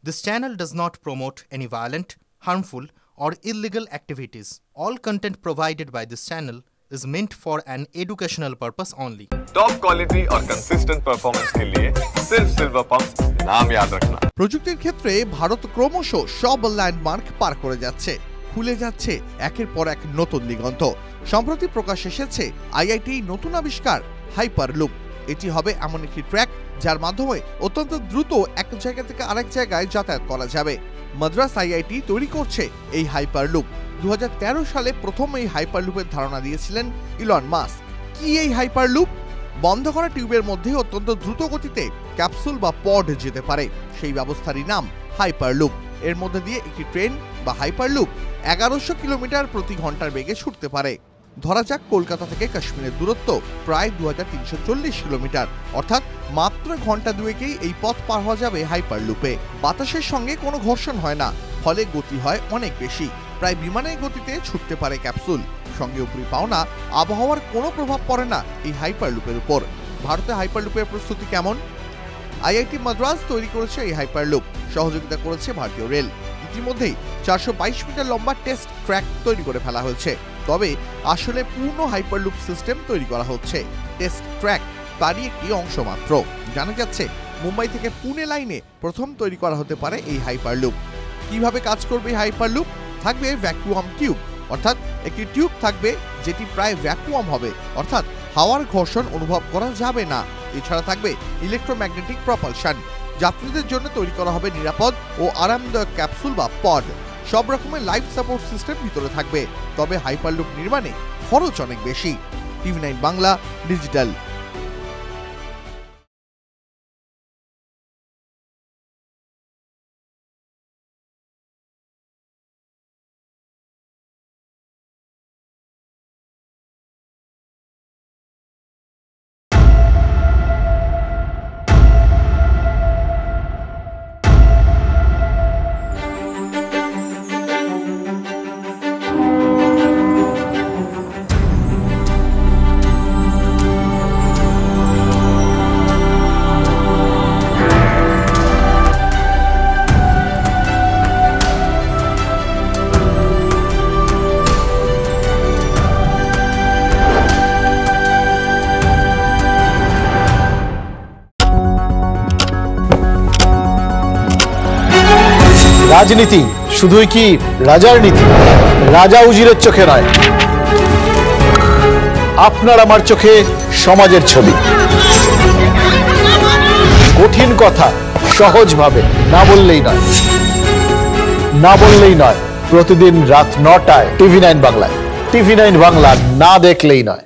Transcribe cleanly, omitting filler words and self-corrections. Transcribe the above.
This channel does not promote any violent, harmful, or illegal activities. All content provided by this channel is meant for an educational purpose only. Top quality और consistent performance के लिए सिर्फ silver pump नाम याद रखना। প্রযুক্তির ক্ষেত্রে ভারত ক্রমশ সব ল্যান্ডমার্ক পার করে যাচ্ছে, খুলে যাচ্ছে একের পর এক নতুন দিগন্ত। সম্প্রতি প্রকাশ এসেছে আইআইটি নতুন আবিষ্কার হাইপারলুপ। এটি হবে এমন একটি ট্র্যাক যার মাধ্যমে অত্যন্ত দ্রুত এক জায়গা থেকে আরেক জায়গায় যাতায়াত করা যাবে। মাদ্রাজ আইআইটি তৈরি করছে এই হাইপারলুপ। 2013 সালে প্রথম এই হাইপারলুপের ধারণা দিয়েছিলেন ইলন মাস্ক। কি এই হাইপারলুপ? বন্ধ করা টিউবের মধ্যে অত্যন্ত দ্রুত গতিতে ক্যাপসুল বা পড যেতে পারে, সেই ব্যবস্থারই নাম হাইপারলুপ। এর মধ্যে দিয়ে একটি ট্রেন বা হাইপারলুপ 1100 কিলোমিটার প্রতি ঘন্টার বেগে ছুটতে পারে। ধরা যাক কলকাতা থেকে কাশ্মীরের দূরত্ব প্রায় 2340 কিলোমিটার, অর্থাৎ মাত্র ঘন্টা দুয়েকেই এই পথ পার হওয়া যাবে হাইপারলুপে। বাতাসের সঙ্গে কোনো ঘর্ষণ হয় না, ফলে গতি হয় অনেক বেশি। প্রায় বিমানের গতিতে ছুটতে পারে ক্যাপসুল। সঙ্গে উপরি পাওনা আবহাওয়ার কোনো প্রভাব পড়ে না এই হাইপারলুপের উপর। ভারতে হাইপারলুপের প্রস্তুতি কেমন? আইআইটি মাদ্রাজ তৈরি করেছে এই হাইপারলুপ, সহযোগিতা করেছে ভারতীয় রেল। ইতিমধ্যেই 422 মিটার লম্বা টেস্ট ট্র্যাক তৈরি করে ফেলা হয়েছে। তবে আসলে পূর্ণ হাইপারলুপ সিস্টেম তৈরি করা হচ্ছে। টেস্ট ট্র্যাক তারই একটি অংশ মাত্র। জানা যাচ্ছে মুম্বাই থেকে পুনে লাইনে প্রথম তৈরি করা হতে পারে এই হাইপারলুপ। কিভাবে কাজ করবে এই হাইপারলুপ? থাকবে ভ্যাকুয়াম টিউব, অর্থাৎ একটি টিউব থাকবে যেটি প্রায় ভ্যাকুয়াম হবে, অর্থাৎ হাওয়ার ঘর্ষণ অনুভব করা যাবে না। এছাড়া থাকবে ইলেকট্রোম্যাগনেটিক প্রপালশন। যাত্রীদের জন্য তৈরি করা হবে নিরাপদ ও আরামদায়ক ক্যাপসুল বা পড। সব রকমের লাইফ সাপোর্ট সিস্টেম ভিতরে থাকবে। তবে হাইপারলুপ নির্মাণে খরচ অনেক বেশি। টিভি9 বাংলা ডিজিটাল। রাজনীতি শুধুই কি রাজার নীতি? রাজা উজিরের চোখে নয়, আপনার আমার চোখে সমাজের ছবি। কঠিন কথা সহজভাবে না বললেই নয়। প্রতিদিন রাত 9টায় টিভি9 বাংলায়। টিভি9 বাংলা না দেখলেই নয়।